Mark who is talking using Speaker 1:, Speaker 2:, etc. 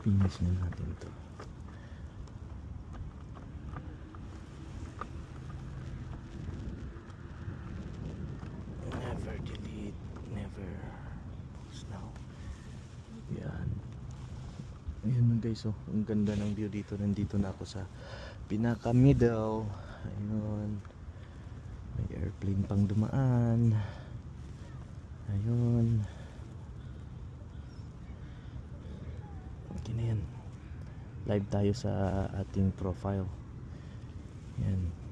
Speaker 1: finish na natin to. Never delete, never post now. Yan. Ayan guys, oh, ang ganda ng view dito. Nandito na ako sa pinaka middle. Ayun, may airplane pang dumaan. Ayun, okay na yan. Live tayo sa ating profile. Yan.